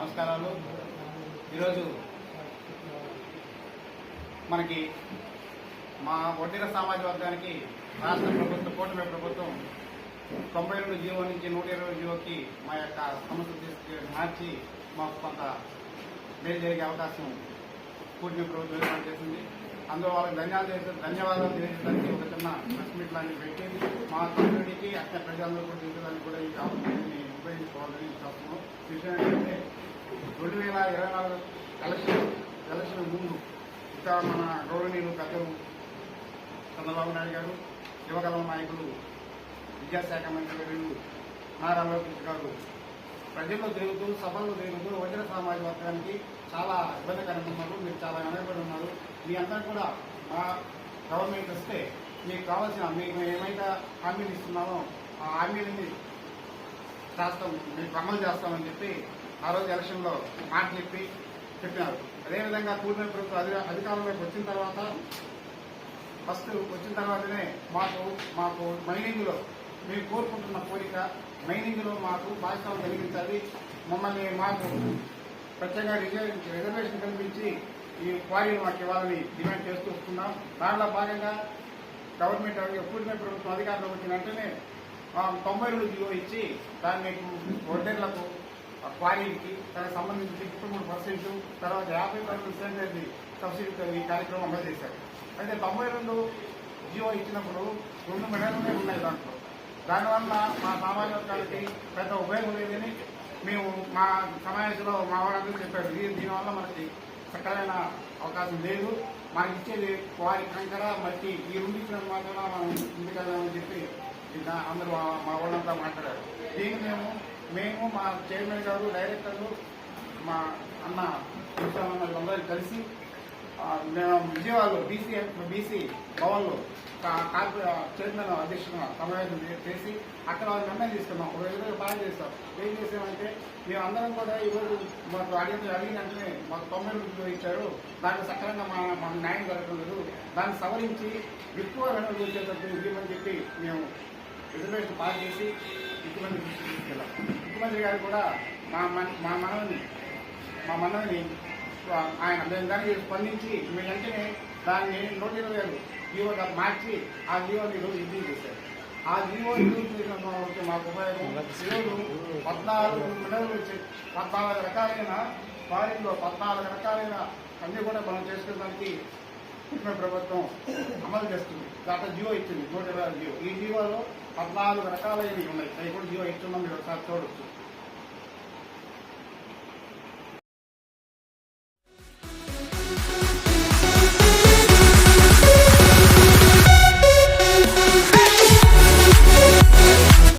నమస్కారాలు. ఈరోజు మనకి మా వడ్డీర సామాజిక వర్గానికి రాష్ట్ర ప్రభుత్వం, కూటమి ప్రభుత్వం 92 జీవో నుంచి 120 జీవోకి మా యొక్క సమస్య మార్చి మాకు కొంత మేలు జరిగే అవకాశం కూటమి ప్రభుత్వం ఏర్పాటు చేసింది. అందులో వాళ్ళకి ధన్యవాదాలు తెలియజేయడానికి ఒక చిన్న ప్రెస్ మీట్ లాంటివి పెట్టి మా కమ్యూనిటీకి అక్కడ ప్రజలందరూ కూడా తెలియడానికి కూడా ఈ అవకాశాన్ని ఉపయోగించుకోవాలని చూస్తున్నాం. విషయం ఏంటంటే 2024 ఎలక్షన్ ముందు ఇంకా మన గౌరవనీయులు పెద్దలు చంద్రబాబు నాయుడు గారు, యువగలం నాయకులు, విద్యాశాఖ మంత్రి వర్యులు నారా లోకేష్ గారు ప్రజల్లో తిరుగుతూ, సభల్లో తిరుగుతూ వడ్డీర సామాజిక వర్గానికి చాలా ఇబ్బందికరంగా ఉన్నారు. మీరు చాలా వెనకబడి ఉన్నారు. మీ అందరూ కూడా మా గవర్నమెంట్ వస్తే మీకు కావాల్సిన మీకు ఏమైతే హామీలు ఇస్తున్నామో ఆ హామీలని మీకు అమలు చేస్తామని చెప్పి ఆ రోజు ఎలక్షన్లో మాటలు చెప్పినారు. అదేవిధంగా కూటమి ప్రభుత్వం అధికారంలోకి వచ్చిన తర్వాతనే మాకు మైనింగ్లో మేము కోరుకుంటున్న కోరిక, మైనింగ్లో మాకు భాగస్వామ్యం కలిగించాలి, మాకు ప్రత్యేకంగా రిజర్వేషన్ కల్పించి ఈ క్వారీలు మాకు ఇవ్వాలని డిమాండ్ చేస్తూ వస్తున్నాం. దాంట్లో భాగంగా గవర్నమెంట్ కూటమి ప్రభుత్వం అధికారంలోకి వచ్చిన వెంటనే 92 జీవో ఇచ్చి దాన్ని వడ్డీర్లకు క్వారీలకి దానికి సంబంధించి 53%, తర్వాత 50% సబ్సిడీతో ఈ కార్యక్రమం అమలు చేశారు. అయితే 92 జీవో ఇచ్చినప్పుడు 2 మెడల్నే ఉన్నాయి దాంట్లో. దానివల్ల మా సామాజిక వర్గానికి పెద్ద ఉపయోగం లేదని మేము మా సమావేశంలో మా వాళ్ళందరూ చెప్పారు. దీనివల్ల మనకి సకలమైన అవకాశం లేదు, మనకి ఇచ్చేది క్వారీ కంకర మట్టి ఈ రెండు ఇచ్చిన మాత్రం మనం ఇంటికెళ్దామని చెప్పి అందరూ మా వాళ్ళంతా మాట్లాడారు. దీన్ని మేము మా చైర్మన్ గారు, డైరెక్టర్లు, మా అన్న అందరూ కలిసి మేము విజయవాడలో బీసీ భవన్లో చైర్మన్ అధ్యక్షులుగా సమావేశం చేసి అక్కడ నిర్ణయం తీసుకున్నాం. ఒక విధంగా బాగా చేస్తాం. ఏం చేసామంటే మేము అందరం కూడా ఈరోజు మాకు అడిగినంటే మాకు 92 ఇచ్చారు, దానికి సక్రమంగా మన న్యాయం జరగడం లేదు, దాన్ని సవరించి ఎక్కువ వెనక్కి వచ్చేటట్టు ఇవ్వమని చెప్పి మేము రిజర్వేషన్ పాస్ చేసి ముఖ్యమంత్రి దృష్టికి తీసుకెళ్ళాం. ముఖ్యమంత్రి గారు కూడా మా మనవిని ఆయన దానికి స్పందించి మేము వెంటనే దాన్ని 120 జీవోగా మార్చి ఆ జీవోని ఈరోజు ఇంప్రూవ్ చేశారు. ఆ జీవో ఇంప్రూవ్ చేసిన మాకు ఉపయోగం ఈరోజు 14 మెడలు వచ్చి 14 రకాలైన క్వారీలో 14 రకాలైన అన్నీ కూడా మనం చేసుకోవడానికి కూటమి ప్రభుత్వం అమలు చేస్తుంది. దాంట్లో జీవో ఇచ్చింది 120 జీవో. ఈ జీవోలో 14 రకాలైనవి ఉన్నాయి. అవి కూడా జీవో ఇస్తున్నాం, మీరు ఒకసారి చూడొచ్చు.